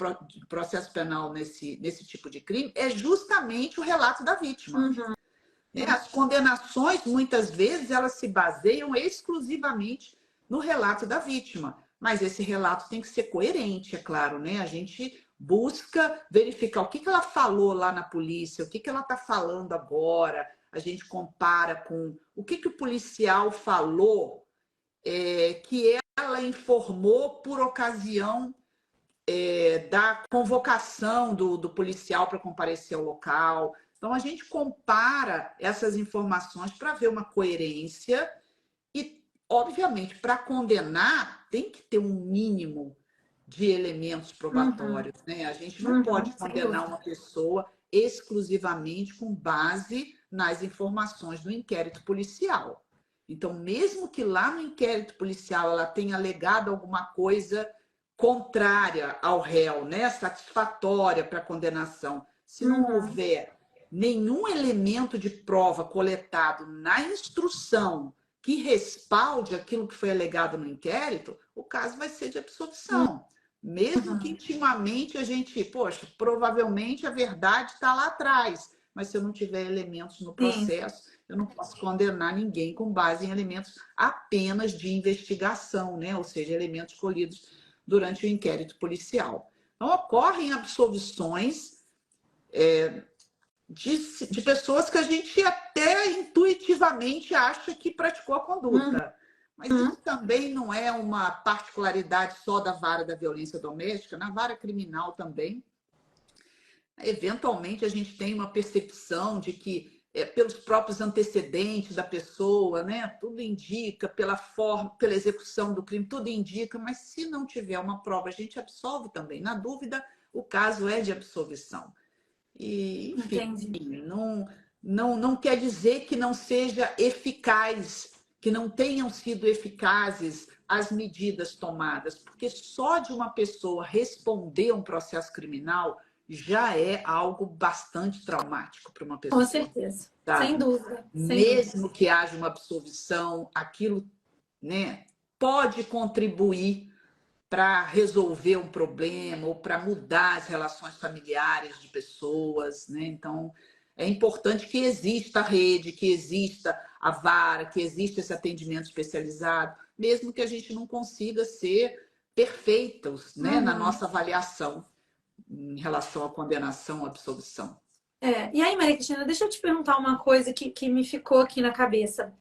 processo penal nesse tipo de crime é justamente o relato da vítima. As condenações, muitas vezes, elas se baseiam exclusivamente no relato da vítima. Mas esse relato tem que ser coerente, é claro, né? A gente busca verificar o que ela falou lá na polícia, o que ela está falando agora. A gente compara com o que o policial falou, que ela informou por ocasião da convocação do policial para comparecer ao local. Então, a gente compara essas informações para ver uma coerência e, obviamente, para condenar, tem que ter um mínimo de elementos probatórios, né? A gente não pode condenar uma pessoa exclusivamente com base nas informações do inquérito policial. Então, mesmo que lá no inquérito policial ela tenha alegado alguma coisa contrária ao réu, né? Satisfatória para a condenação, se não houver nenhum elemento de prova coletado na instrução que respalde aquilo que foi alegado no inquérito, o caso vai ser de absolvição. Mesmo que intimamente a gente, poxa, provavelmente a verdade está lá atrás, mas se eu não tiver elementos no processo, eu não posso condenar ninguém com base em elementos apenas de investigação, né? Ou seja, elementos colhidos durante o inquérito policial. Então, ocorrem absolvições de pessoas que a gente até intuitivamente acha que praticou a conduta. Mas isso também não é uma particularidade só da vara da violência doméstica, na vara criminal também. Eventualmente, a gente tem uma percepção de que, pelos próprios antecedentes da pessoa, né, tudo indica, pela forma, pela execução do crime, tudo indica, mas se não tiver uma prova, a gente absolve também. Na dúvida, o caso é de absolvição. E, enfim, não quer dizer que não seja eficaz, que não tenham sido eficazes as medidas tomadas, porque só de uma pessoa responder a um processo criminal já é algo bastante traumático para uma pessoa. Com certeza, sabe? sem dúvida. Mesmo que haja uma absolvição, aquilo, né, pode contribuir para resolver um problema ou para mudar as relações familiares de pessoas, né? Então, é importante que exista a rede, que exista a vara, que exista esse atendimento especializado, mesmo que a gente não consiga ser perfeitos, né, na nossa avaliação em relação à condenação, à absolvição. E aí, Maria Cristina, deixa eu te perguntar uma coisa que me ficou aqui na cabeça.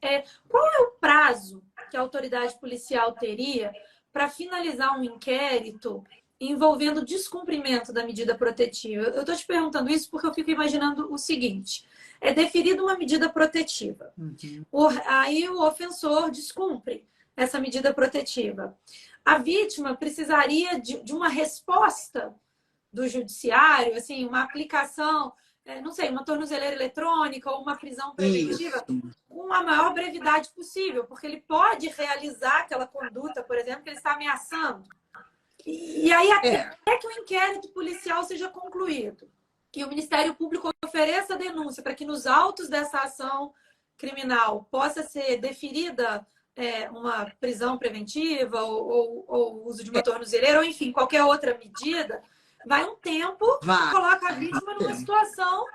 Qual é o prazo que a autoridade policial teria para finalizar um inquérito envolvendo descumprimento da medida protetiva. Eu estou te perguntando isso porque eu fico imaginando o seguinte: é deferida uma medida protetiva. Aí o ofensor descumpre essa medida protetiva. A vítima precisaria de uma resposta do judiciário, assim, uma aplicação, não sei, uma tornozeleira eletrônica ou uma prisão preventiva com a maior brevidade possível, porque ele pode realizar aquela conduta, por exemplo, que ele está ameaçando. E aí, até que o inquérito policial seja concluído, que o Ministério Público ofereça a denúncia para que nos autos dessa ação criminal possa ser deferida uma prisão preventiva ou uso de uma tornozeleira, ou enfim, qualquer outra medida, vai um tempo que coloca a vítima numa situação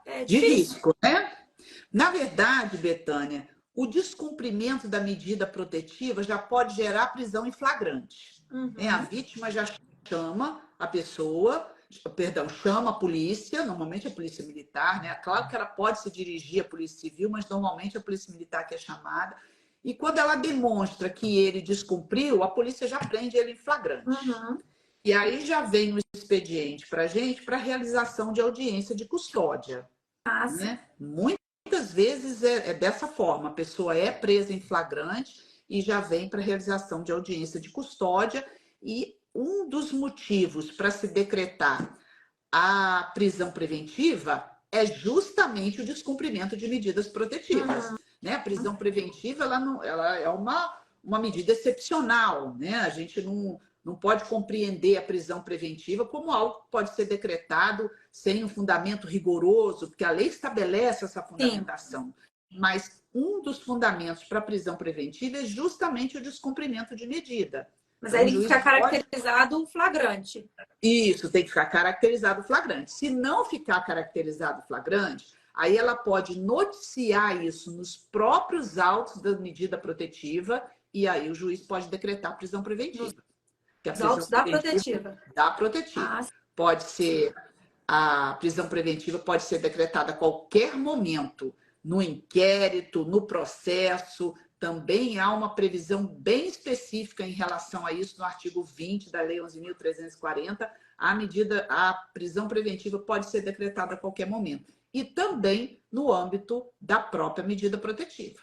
de difícil. risco, né? Na verdade, Betânia, o descumprimento da medida protetiva já pode gerar prisão em flagrante. A vítima já chama a pessoa, chama a polícia, normalmente a polícia militar, né? Claro que ela pode se dirigir à polícia civil, mas normalmente a polícia militar que é chamada. E quando ela demonstra que ele descumpriu, a polícia já prende ele em flagrante. E aí já vem o expediente para a gente para realização de audiência de custódia. Né? Muitas vezes é dessa forma, a pessoa é presa em flagrante e já vem para realização de audiência de custódia. E um dos motivos para se decretar a prisão preventiva é justamente o descumprimento de medidas protetivas. Né? A prisão preventiva ela é uma medida excepcional. Né? A gente não pode compreender a prisão preventiva como algo que pode ser decretado sem um fundamento rigoroso, porque a lei estabelece essa fundamentação. Sim. Mas um dos fundamentos para a prisão preventiva é justamente o descumprimento de medida. Mas aí tem que ficar caracterizado o flagrante. Isso, tem que ficar caracterizado o flagrante. Se não ficar caracterizado o flagrante, aí ela pode noticiar isso nos próprios autos da medida protetiva e aí o juiz pode decretar a prisão preventiva. Os autos da protetiva. Da protetiva. Pode ser, a prisão preventiva pode ser decretada a qualquer momento, no inquérito, no processo. Também há uma previsão bem específica em relação a isso no artigo 20 da Lei 11.340. A prisão preventiva pode ser decretada a qualquer momento. E também no âmbito da própria medida protetiva.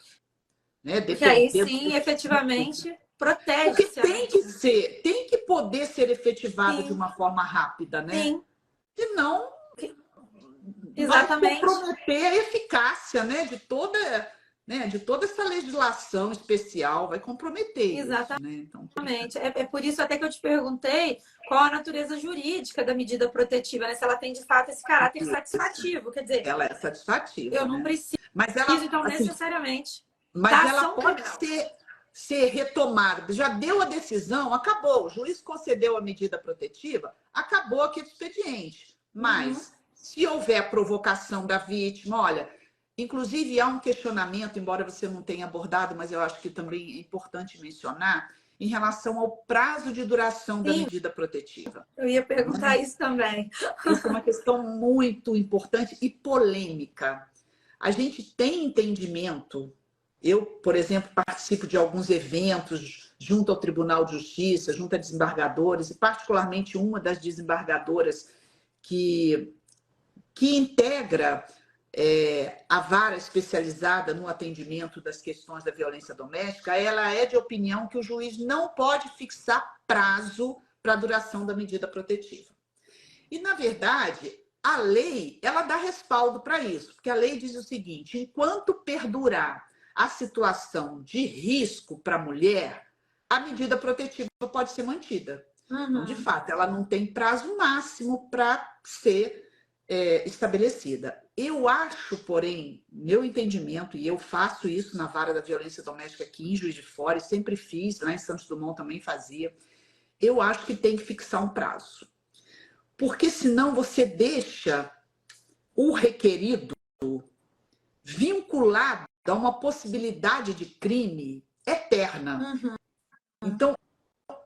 Né? Porque aí sim, efetivamente, protege. Porque tem que poder ser efetivado de uma forma rápida, né? Sim. Senão, exatamente, vai comprometer a eficácia, né, de toda essa legislação especial, vai comprometer. Exatamente. Isso, né? Então, é por isso até que eu te perguntei qual a natureza jurídica da medida protetiva, né? Se ela tem de fato esse caráter satisfativo, quer dizer, ela é satisfativa. Eu não preciso, mas ela, então, assim, necessariamente. Mas ela pode ser retomada. Já deu a decisão, acabou. O juiz concedeu a medida protetiva, acabou aquele expediente. Mas, se houver provocação da vítima, olha, inclusive há um questionamento, embora você não tenha abordado, mas eu acho que também é importante mencionar, em relação ao prazo de duração da medida protetiva. Eu ia perguntar isso também. Isso é uma questão muito importante e polêmica. A gente tem entendimento. Eu, por exemplo, participo de alguns eventos junto ao Tribunal de Justiça, junto a desembargadores, e particularmente uma das desembargadoras que integra a vara especializada no atendimento das questões da violência doméstica, ela é de opinião que o juiz não pode fixar prazo para a duração da medida protetiva. E, na verdade, a lei ela dá respaldo para isso, porque a lei diz o seguinte: enquanto perdurar a situação de risco para a mulher, a medida protetiva pode ser mantida. Então, de fato, ela não tem prazo máximo para ser estabelecida. Eu acho, porém, meu entendimento, e eu faço isso na vara da violência doméstica aqui em Juiz de Fora, e sempre fiz, lá em Santos Dumont também fazia, eu acho que tem que fixar um prazo. Porque senão você deixa o requerido vinculado a uma possibilidade de crime eterna. Então,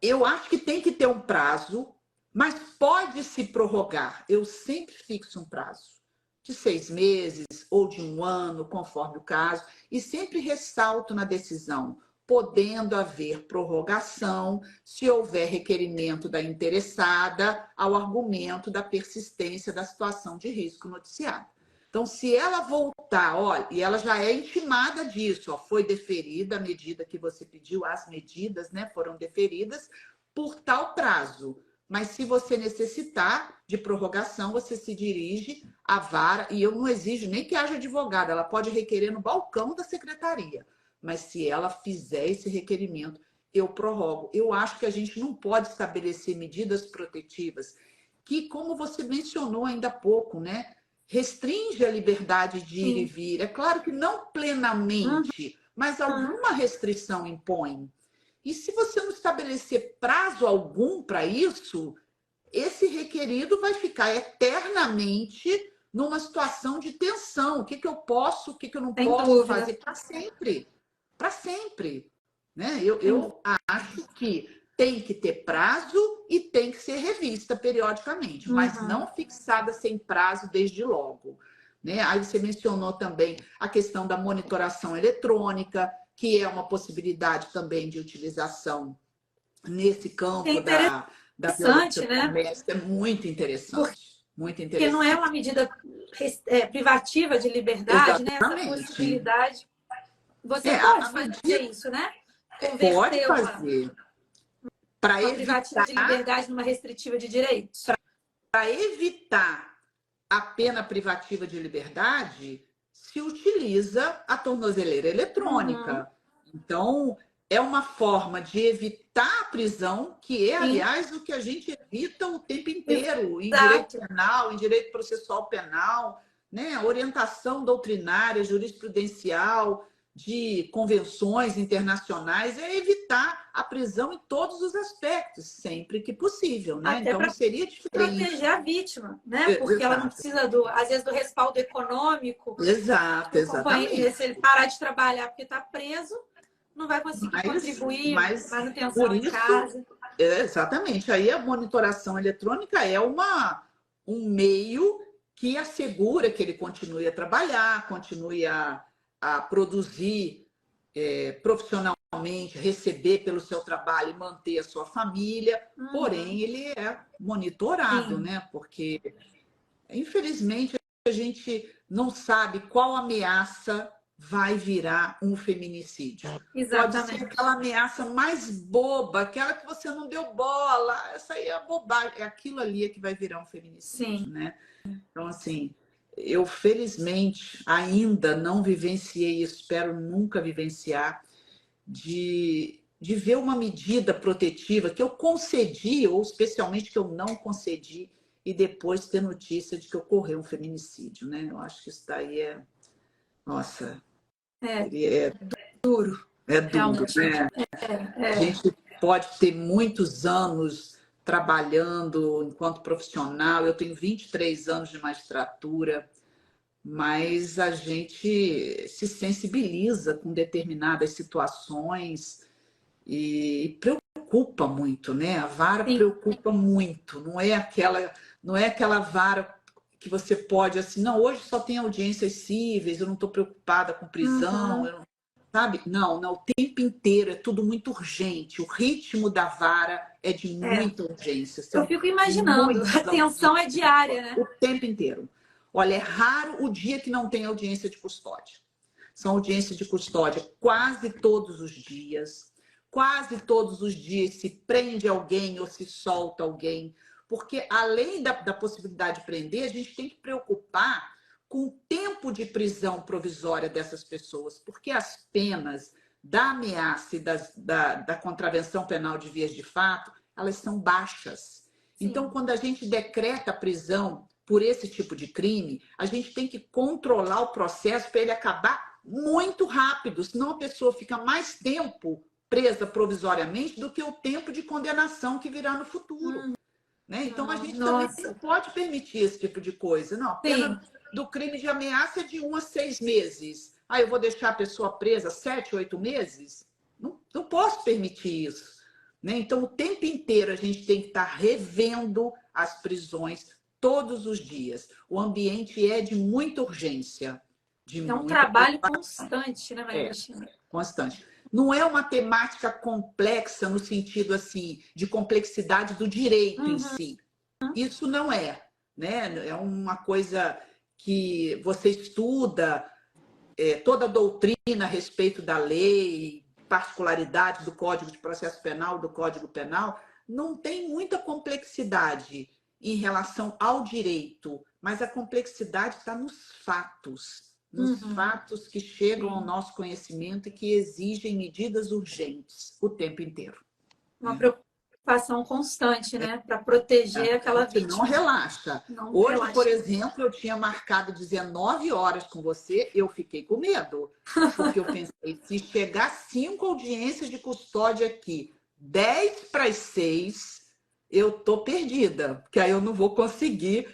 eu acho que tem que ter um prazo, mas pode se prorrogar. Eu sempre fixo um prazo de 6 meses ou de 1 ano, conforme o caso, e sempre ressalto na decisão: podendo haver prorrogação se houver requerimento da interessada ao argumento da persistência da situação de risco noticiado. Então, se ela voltar, olha, e ela já é intimada disso, ó, foi deferida a medida que você pediu, as medidas, né, foram deferidas por tal prazo. Mas se você necessitar de prorrogação, você se dirige à vara, e eu não exijo nem que haja advogado, ela pode requerer no balcão da secretaria. Mas se ela fizer esse requerimento, eu prorrogo. Eu acho que a gente não pode estabelecer medidas protetivas que, como você mencionou ainda há pouco, né, restringe a liberdade de ir e vir. É claro que não plenamente, mas alguma restrição impõe. E se você não estabelecer prazo algum para isso, esse requerido vai ficar eternamente numa situação de tensão. O que, que eu posso, o que, que eu não Sem posso dúvida. fazer para sempre. Para sempre. Né? Eu acho que tem que ter prazo e tem que ser revista periodicamente, mas não fixada sem prazo desde logo. Né? Aí você mencionou também a questão da monitoração eletrônica, que é uma possibilidade também de utilização nesse campo da violência doméstica. É muito interessante. Muito Porque não é uma medida privativa de liberdade, né? Essa possibilidade. Você pode fazer isso, né? Pode fazer. Para evitar privativa de liberdade numa restritiva de direitos. Para evitar a pena privativa de liberdade, se utiliza a tornozeleira eletrônica. Então, é uma forma de evitar a prisão, que é, aliás, o que a gente evita o tempo inteiro, em direito penal, em direito processual penal, né? Orientação doutrinária, jurisprudencial, de convenções internacionais, é evitar a prisão em todos os aspectos, sempre que possível, né? Até então, seria diferente. Proteger a vítima, né? Porque ela não precisa, às vezes, do respaldo econômico. Exato, exatamente. Se ele parar de trabalhar porque está preso, não vai conseguir contribuir para manutenção em casa. Exatamente. Aí a monitoração eletrônica é um meio que assegura que ele continue a trabalhar, continue a produzir profissionalmente, receber pelo seu trabalho e manter a sua família, porém ele é monitorado, né? Porque, infelizmente, a gente não sabe qual ameaça vai virar um feminicídio. Exatamente. Pode ser aquela ameaça mais boba, aquela que você não deu bola, essa aí é bobagem, é aquilo ali que vai virar um feminicídio, né? Então, assim, eu felizmente ainda não vivenciei, espero nunca vivenciar, de ver uma medida protetiva que eu concedi, ou especialmente que eu não concedi, e depois ter notícia de que ocorreu um feminicídio, né? Eu acho que isso daí é... Nossa, é duro. É duro, né? A gente pode ter muitos anos trabalhando enquanto profissional. Eu tenho 23 anos de magistratura, mas a gente se sensibiliza com determinadas situações e preocupa muito, né? A vara preocupa muito. Não é aquela vara que você pode assim, não, hoje só tem audiências cíveis, eu não estou preocupada com prisão, eu não, sabe? Não, o tempo inteiro é tudo muito urgente. O ritmo da vara é de muita urgência. Eu fico imaginando, a tensão é diária, né? O tempo inteiro. Olha, é raro o dia que não tem audiência de custódia. São audiências de custódia quase todos os dias. Quase todos os dias se prende alguém ou se solta alguém. Porque, além da possibilidade de prender, a gente tem que preocupar com o tempo de prisão provisória dessas pessoas, porque as penas da ameaça e da contravenção penal de vias de fato, elas são baixas. Sim. Então, quando a gente decreta a prisão por esse tipo de crime, a gente tem que controlar o processo para ele acabar muito rápido, senão a pessoa fica mais tempo presa provisoriamente do que o tempo de condenação que virá no futuro. Né? Então, a gente também não pode permitir esse tipo de coisa. Não, a pena do crime de ameaça é de 1 a 6 meses. Ah, eu vou deixar a pessoa presa 7, 8 meses? Não posso permitir isso. Né? Então, o tempo inteiro a gente tem que estar revendo as prisões todos os dias. O ambiente é de muita urgência. É um trabalho constante, né, Maria Cristina? Constante. não é uma temática complexa no sentido assim de complexidade do direito em si. Isso não é, né? É uma coisa que você estuda toda a doutrina a respeito da lei, particularidades do Código de Processo Penal, do Código Penal, não tem muita complexidade em relação ao direito, mas a complexidade está nos fatos que chegam ao nosso conhecimento e que exigem medidas urgentes o tempo inteiro. Uma preocupação constante, né? Para proteger aquela vítima. Não relaxa. Hoje, por exemplo, eu tinha marcado 19 horas com você, eu fiquei com medo. Porque eu pensei, se chegar 5 audiências de custódia aqui, 10 para as 6, eu tô perdida. Porque aí eu não vou conseguir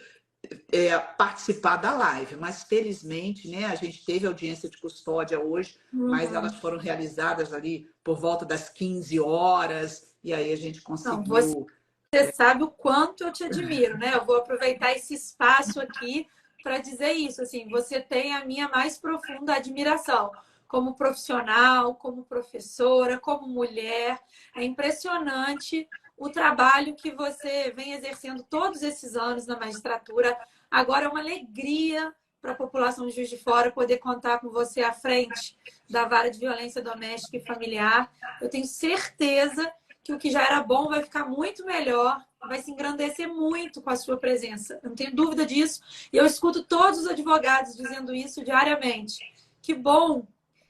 participar da live. Mas, felizmente, né, a gente teve audiência de custódia hoje, mas elas foram realizadas ali por volta das 15 horas. E aí a gente conseguiu... Não, você sabe o quanto eu te admiro, né? Eu vou aproveitar esse espaço aqui para dizer isso. Assim, você tem a minha mais profunda admiração como profissional, como professora, como mulher. É impressionante o trabalho que você vem exercendo todos esses anos na magistratura. Agora é uma alegria para a população de Juiz de Fora poder contar com você à frente da Vara de Violência Doméstica e Familiar. Eu tenho certeza que o que já era bom vai ficar muito melhor, vai se engrandecer muito com a sua presença. Eu não tenho dúvida disso. E eu escuto todos os advogados dizendo isso diariamente. Que bom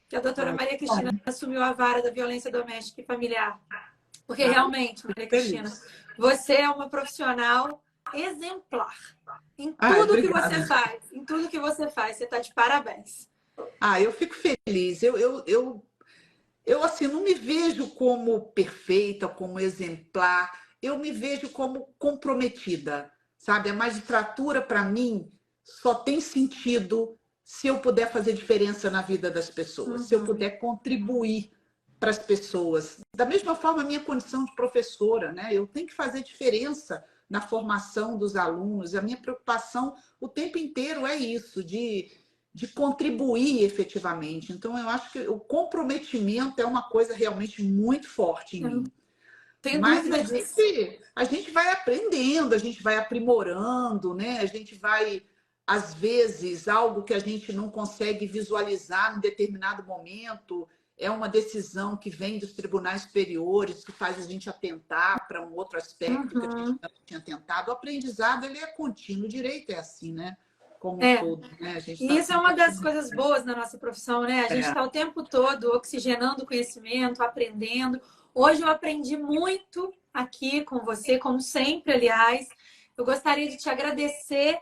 que a doutora Maria Cristina assumiu a vara da violência doméstica e familiar. Porque realmente, Maria Cristina, você é uma profissional exemplar. Em tudo que você faz, em tudo que você faz, você está de parabéns. Eu fico feliz. Eu assim, não me vejo como perfeita, como exemplar. Eu me vejo como comprometida, sabe? A magistratura, para mim, só tem sentido se eu puder fazer diferença na vida das pessoas, se eu puder contribuir para as pessoas. Da mesma forma, a minha condição de professora, né? Eu tenho que fazer diferença na formação dos alunos. A minha preocupação o tempo inteiro é isso, de contribuir efetivamente. Então, eu acho que o comprometimento é uma coisa realmente muito forte em mim. Mas a gente vai aprendendo, a gente vai aprimorando, né? A gente vai, às vezes, algo que a gente não consegue visualizar em determinado momento, é uma decisão que vem dos tribunais superiores, que faz a gente atentar para um outro aspecto que a gente não tinha atentado. O aprendizado, ele é contínuo, o direito é assim, né? Como todo, né? E isso é uma das coisas boas na nossa profissão, né? A gente está o tempo todo oxigenando o conhecimento, aprendendo. Hoje eu aprendi muito aqui com você, como sempre, aliás. Eu gostaria de te agradecer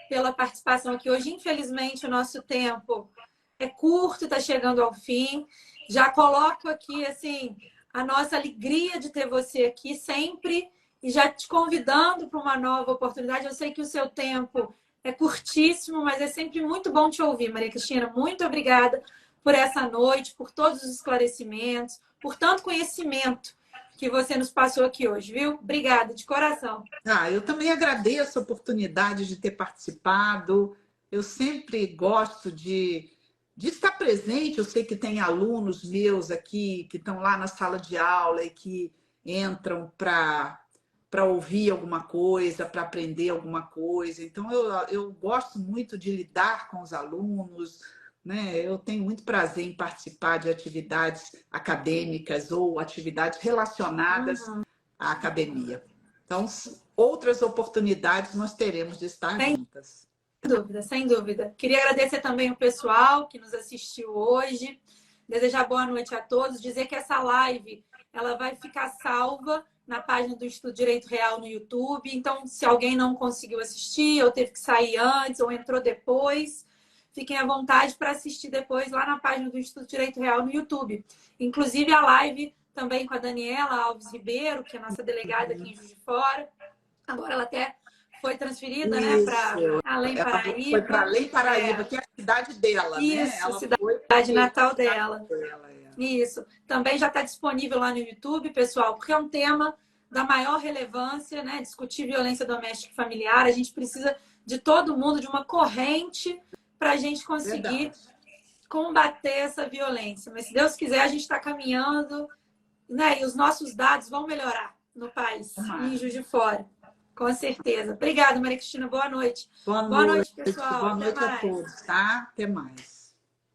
pela participação aqui hoje. Infelizmente, o nosso tempo é curto, está chegando ao fim. Já coloco aqui, assim, a nossa alegria de ter você aqui sempre e já te convidando para uma nova oportunidade. Eu sei que o seu tempo é curtíssimo, mas é sempre muito bom te ouvir, Maria Cristina. Muito obrigada por essa noite, por todos os esclarecimentos, por tanto conhecimento que você nos passou aqui hoje, viu? Obrigada, de coração. Eu também agradeço a oportunidade de ter participado. Eu sempre gosto de estar presente. Eu sei que tem alunos meus aqui que estão lá na sala de aula e que entram para ouvir alguma coisa, para aprender alguma coisa. Então, eu gosto muito de lidar com os alunos, né? Eu tenho muito prazer em participar de atividades acadêmicas ou atividades relacionadas à academia. Então, outras oportunidades nós teremos de estar juntas. Sem dúvida, sem dúvida. Queria agradecer também o pessoal que nos assistiu hoje, desejar boa noite a todos, dizer que essa live ela vai ficar salva na página do Instituto Direito Real no YouTube. Então, se alguém não conseguiu assistir, ou teve que sair antes, ou entrou depois, fiquem à vontade para assistir depois lá na página do Instituto Direito Real no YouTube. Inclusive a live também com a Daniela Alves Ribeiro, que é a nossa delegada aqui em Juiz de Fora. Agora ela até foi transferida, né, para Além Paraíba. Foi para Além Paraíba, que é a cidade dela, né? Ela cidade natal dela. Isso. Também já está disponível lá no YouTube, pessoal, porque é um tema da maior relevância, né? Discutir violência doméstica e familiar. A gente precisa de todo mundo, de uma corrente, para a gente conseguir combater essa violência. Mas se Deus quiser, a gente está caminhando, né? E os nossos dados vão melhorar no país, em Juiz de Fora. Com certeza. Obrigada, Maria Cristina. Boa noite. Boa noite, noite, pessoal. boa Até noite a mais. todos, tá? Até mais.